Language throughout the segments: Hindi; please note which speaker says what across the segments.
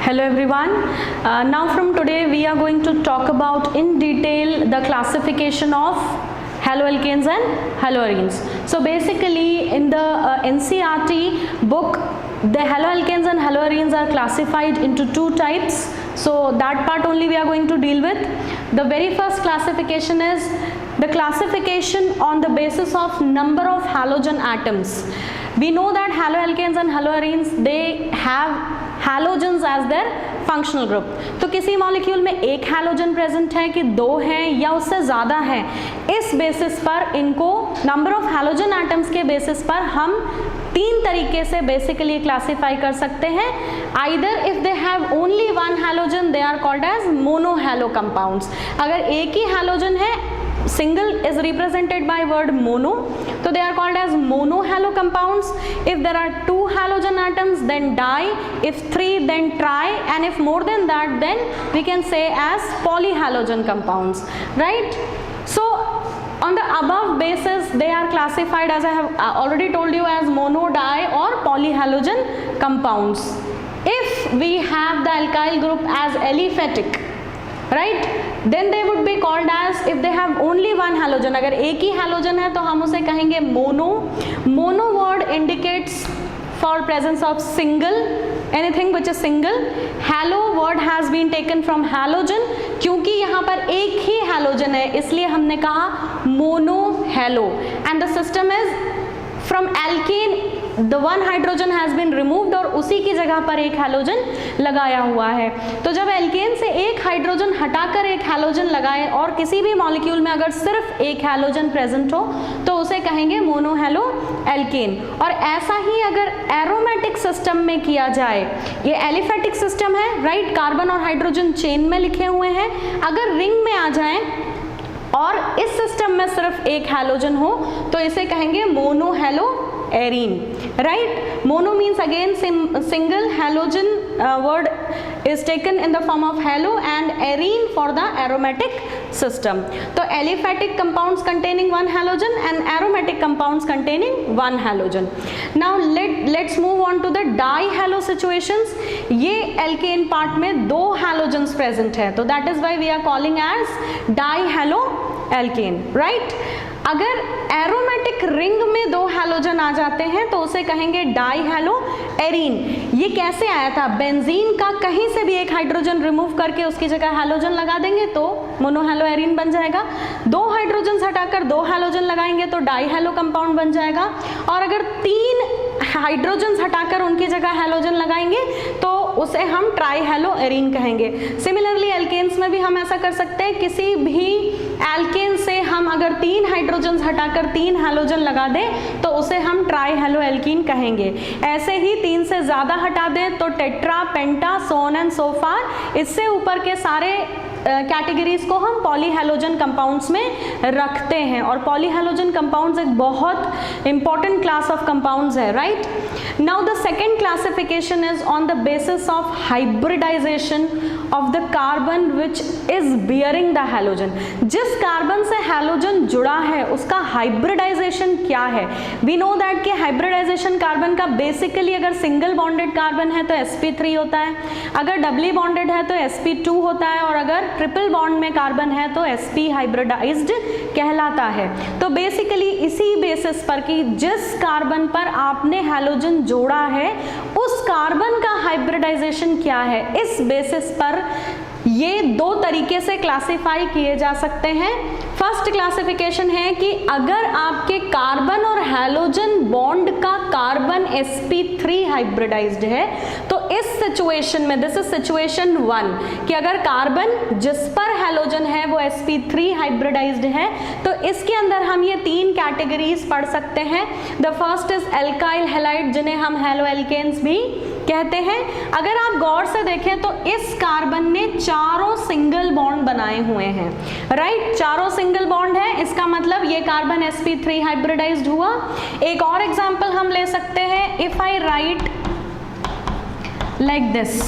Speaker 1: Hello everyone. Now from today we are going to talk about in detail the classification of haloalkanes and haloarenes. So basically in the NCERT book, the haloalkanes and haloarenes are classified into two types. So that part only we are going to deal with. The very first classification is the classification on the basis of number of halogen atoms. We know that haloalkanes and haloarenes, they have halogens as their functional group. तो किसी मॉलिक्यूल में एक हैलोजन प्रेजेंट है कि दो हैं या उससे ज़्यादा है, इस बेसिस पर इनको नंबर ऑफ हैलोजन एटम्स के बेसिस पर हम तीन तरीके से बेसिकली क्लासीफाई कर सकते हैं. Either if they have only one halogen they are called as monohalo compounds. अगर एक ही हैलोजन है, single is represented by word mono, so they are called as monohalo compounds. If there are two halogen atoms, then di. If three, then tri, and if more than that, then we can say as polyhalogen compounds, right? So on the above basis they are classified, as I have already told you, as mono, di or polyhalogen compounds. If we have the alkyl group as aliphatic, right, then they would be called as, if they have only one halogen, अगर एक ही halogen है तो हम उसे कहेंगे mono. Mono word indicates for presence of single, anything which is single. Halo word has been taken from halogen, क्योंकि यहाँ पर एक ही halogen है इसलिए हमने कहा monohalo. And the system is from alkene, the one hydrogen has been removed और उसी की जगह पर एक हैलोजन लगाया हुआ है. तो जब एल्केन से एक हाइड्रोजन हटाकर एक हैलोजन लगाए और किसी भी मॉलिक्यूल में अगर सिर्फ एक हैलोजन प्रेजेंट हो तो उसे कहेंगे मोनोहैलो एल्केन. और ऐसा ही अगर एरोमेटिक सिस्टम में किया जाए, ये एलिफेटिक सिस्टम है, राइट, कार्बन और हाइड्रोजन चेन में लिखे हुए हैं. अगर रिंग में आ जाए और इस सिस्टम में सिर्फ एक हैलोजन हो तो इसे कहेंगे monohalo arene, right. Mono means again single halogen word is taken in the form of halo, and arene for the aromatic system. तो aliphatic compounds containing one halogen and aromatic compounds containing one halogen. Now let's move on to the dihalo situations. ये alkane part में दो halogens present है, तो that is why we are calling as dihalo alkane, right. अगर एरोमेटिक रिंग में दो हैलोजन आ जाते हैं तो उसे कहेंगे डाईहैलो एरीन. ये कैसे आया था? बेंजीन का कहीं से भी एक हाइड्रोजन रिमूव करके उसकी जगह हैलोजन लगा देंगे तो मोनोहैलो एरीन बन जाएगा. दो हाइड्रोजन हटाकर दो हैलोजन लगाएंगे तो डाईहैलो कंपाउंड बन जाएगा. और अगर तीन हाइड्रोजन हटाकर उनकी जगह हैलोजन लगाएंगे तो उसे हम ट्राईहैलो एरीन कहेंगे. सिमिलरली एल्केन्स में भी हम ऐसा कर सकते हैं, किसी भी एल्केन से हम अगर तीन हाइड्रोजन हटाकर तीन हैलोजन लगा दें तो उसे हम ट्राईहैलो एल्कीन कहेंगे. ऐसे ही तीन से ज्यादा हटा दें तो tetra, penta, so on and so far. इससे ऊपर के सारे कैटेगरीज को हम पॉलीहैलोजन कंपाउंड्स में रखते हैं. और पॉलीहैलोजन कंपाउंड्स एक बहुत इंपॉर्टेंट क्लास ऑफ कंपाउंड्स है, right. Now the second classification is on the basis of hybridization of the carbon which is bearing the halogen. जिस कार्बन से हैलोजन जुड़ा है उसका हाइब्रिडाइजेशन क्या है. वी नो दैट कि हाइब्रिडाइजेशन कार्बन का बेसिकली अगर सिंगल बॉन्डेड कार्बन है तो sp3 होता है, अगर डबली बॉन्डेड है तो sp2 होता है, और अगर ट्रिपल बॉन्ड में कार्बन है तो sp हाइब्रिडाइज्ड कहलाता है. तो बेसिकली इसी बेसिस पर कि जिस कार्बन पर आपने हैलोजन जोड़ा है उस कार्बन का हाइब्रिडाइजेशन क्या है, इस बेसिस पर ये दो तरीके से क्लासिफाई किए जा सकते हैं. फर्स्ट क्लासिफिकेशन है कि अगर आपके कार्बन और हैलोजन बॉन्ड का कार्बन sp3 हाइब्रिडाइज्ड है तो इस सिचुएशन में, दिस इज सिचुएशन 1, कि अगर कार्बन जिस पर हैलोजन है वो sp3 हाइब्रिडाइज्ड है तो इसके अंदर हम ये तीन कैटेगरीज पढ़ सकते हैं. The first is alkyl halide, जिन्हें हम हैलोएल्केन्स भी कहते हैं. अगर आप गौर से देखें तो इस कार्बन ने चारों सिंगल बॉन्ड बनाए हुए हैं, राइट. चारों सिंगल बॉन्ड है, इसका मतलब ये कार्बन sp3 हाइब्रिडाइज्ड हुआ. एक और एग्जांपल हम ले सकते हैं. If I right like this,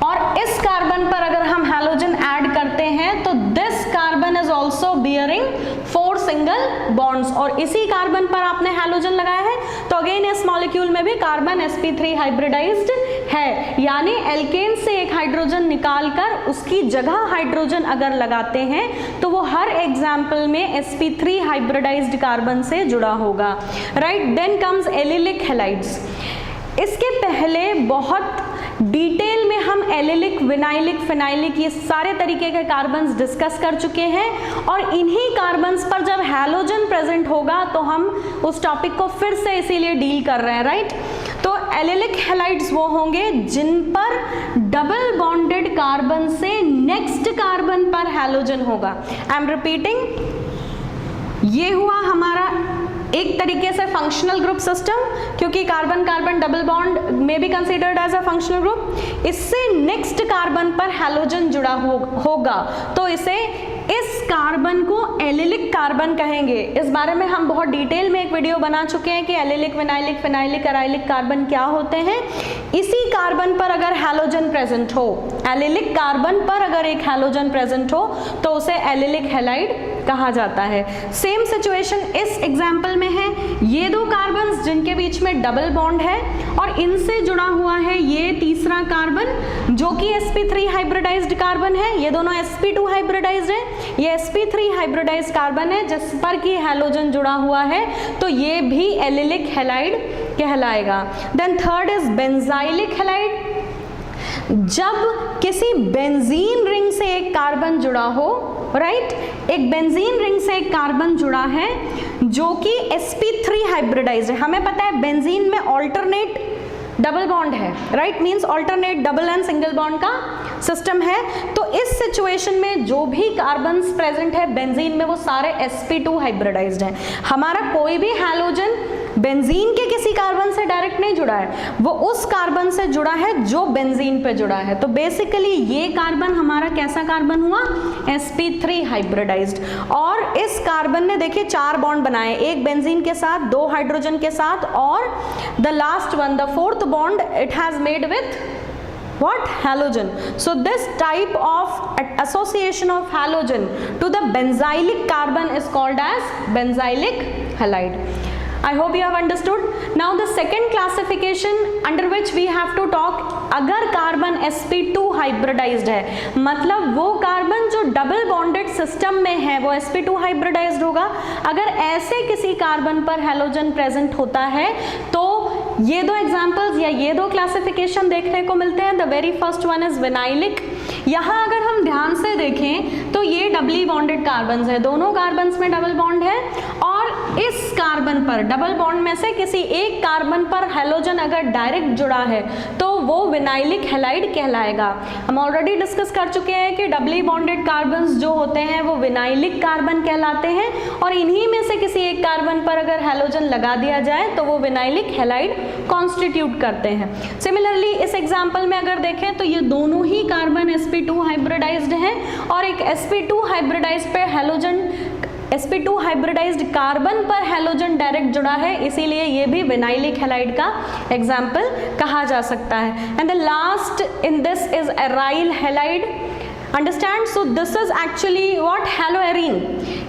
Speaker 1: और इस कार्बन पर अगर हम हैलोजन ऐड करते हैं तो this carbon is also bearing 4 single bonds, और इसी कार्बन पर आपने हैलोजन लगाया है तो अगेन इस मॉलिक्यूल में भी कार्बन sp3 हाइब्रिडाइज्ड है, यानी एल्केन से एक हाइड्रोजन निकालकर उसकी जगह हाइड्रोजन अगर लगाते हैं तो वो हर एग्जाम्पल में sp3 हाइब्रिडाइज्ड कार्बन से जुड़ा होगा, right. Then comes allylic halides. इसके पहले बहुत डिटेल में हम एलिलिक, विनाइलिक, फिनाइलिक ये सारे तरीके के कार्बन्स डिस्कस कर चुके हैं, और इन्हीं कार्बन्स पर जब हैलोजन प्रेजेंट होगा तो हम उस टॉपिक को फिर से इसीलिए डील कर रहे हैं, राइट। तो एलिलिक हैलाइड्स वो होंगे जिन पर डबल बॉन्डेड कार्बन से नेक्स्ट कार्बन पर हैलोजन होगा। आई एम रिपीटिंग, ये हुआ हमारा एक तरीके से फंक्शनल ग्रुप सिस्टम, क्योंकि कार्बन कार्बन डबल बॉन्ड में भी considered as a functional group. इससे नेक्स्ट कार्बन पर हैलोजन जुड़ा होगा तो इसे, इस कार्बन को एलिलिक कार्बन कहेंगे। इस बारे में हम बहुत डिटेल में एक वीडियो बना चुके हैं कि एलिलिक, विनाइलिक, फिनाइलिक, एराइलिक कार्बन क्या होते हैं। इसी कार्बन पर अगर हैलोजन प्रेजेंट हो, एलिलिक कार्बन पर अगर एक हैलोजन प्रेजेंट हो तो उसे एलिलिक हैलाइड कहा जाता है। सेम सिचुएशन इस एग्जाम्पल में है, ये दो कार्बन्स जिनके बीच में डबल बॉन्ड है और इनसे जुड़ा हुआ है ये तीसरा कार्बन जो कि sp3 हाइब्रिडाइज्ड कार्बन है, ये दोनों sp2 हाइब्रिडाइज्ड है, ये sp3 हाइब्रिडाइज्ड कार्बन है जिस पर कि हैलोजन जुड़ा हुआ है, तो ये भी एलिलिक हैलाइड कहलाएगा। Then third is benzylic halide. जब किसी बेंजीन रिंग से एक कार्बन जुड़ा हो, राइट, एक बेंजीन रिंग से एक कार्बन जुड़ा है जो कि sp3 हाइब्रिडाइज्ड है। हमें पता है बेंजीन में ऑल्टरनेट डबल बॉन्ड है, right, means alternate double and single bond का सिस्टम है। तो इस सिचुएशन में जो भी कार्बन्स प्रेजेंट है बेंजीन में वो सारे sp2 हाइब्रिडाइज्ड है। हमारा कोई भी हैलोजन बेंजीन के किसी कार्बन से डायरेक्ट नहीं जुड़ा है, वो उस कार्बन से जुड़ा है जो बेंजीन पे जुड़ा है। तो बेसिकली ये कार्बन हमारा कैसा कार्बन हुआ, sp3 हाइब्रिडाइज्ड। और इस कार्बन ने देखिए 4 बॉन्ड बनाए, एक बेंजीन के साथ, 2 हाइड्रोजन के साथ, और the last one, the 4th bond it has made with what, halogen. So this type of association of halogen to the benzylic carbon is called as benzylic halide. I hope you have understood. Now the second classification under which we have to talk, अगर कार्बन sp2 हाइब्रिडाइज्ड है, मतलब वो कार्बन जो डबल बॉन्डेड सिस्टम में है वो sp2 हाइब्रिडाइज्ड होगा। अगर ऐसे किसी कार्बन पर हैलोजन प्रेजेंट होता है तो ये दो एग्जांपल्स या ये दो क्लासिफिकेशन देखने को मिलते हैं। The very first one is vinylic. यहाँ अगर हम ध्यान से देखें तो ये डबली बॉन्डेड कार्बन्स है, दोनों कार्बन्स में डबल बॉन्ड है, और इस कार्बन पर डबल बॉन्ड में से किसी एक कार्बन पर हैलोजन अगर डायरेक्ट जुड़ा है तो वो विनाइलिक हैलाइड कहलाएगा। हम ऑलरेडी डिस्कस कर चुके हैं कि डबली बॉन्डेड कार्बन्स जो होते हैं वो विनाइलिक कार्बन कहलाते हैं, और इन्हीं में से किसी एक कार्बन पर अगर हैलोजन लगा दिया जाए तो वो विनाइलिक हैलाइड कॉन्स्टिट्यूट करते हैं। सिमिलरली इस एग्जाम्पल में अगर देखें तो ये दोनों ही कार्बन sp2 हाइब्रिडाइज्ड हैं, और एक sp2 हाइब्रिडाइज्ड पे हैलोजन, sp2 हाइब्रिडाइज्ड कार्बन पर हैलोजन डायरेक्ट जुड़ा है, इसीलिए ये भी विनाइलिक हैलाइड का एग्जाम्पल कहा जा सकता है। And the last in this is aryl halide. Understand, so this is actually what, haloarene.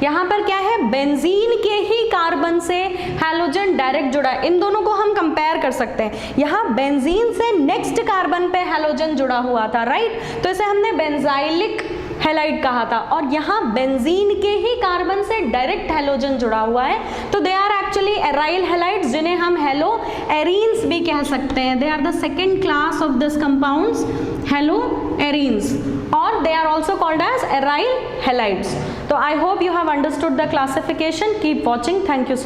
Speaker 1: यहाँ पर क्या है, बेंजीन के ही कार्बन से हैलोजन डायरेक्ट जुड़ा है। इन दोनों को हम कंपेयर कर सकते हैं। यहाँ बेंजीन से नेक्स्ट कार्बन पे हैलोजन जुड़ा हुआ था, राइट, तो इसे हमने बेंजाइलिक हैलाइड कहा था, और यहाँ बेंजीन के ही कार्बन से डायरेक्ट हैलोजन जुड़ा हुआ है, तो they are actually aryl halides, जिन्हें हम हेलो एरीन्स भी कह सकते हैं। They are the second class of this compounds, haloarenes, और they are also called as aryl halides. So I hope you have understood the classification. Keep watching. Thank you so much.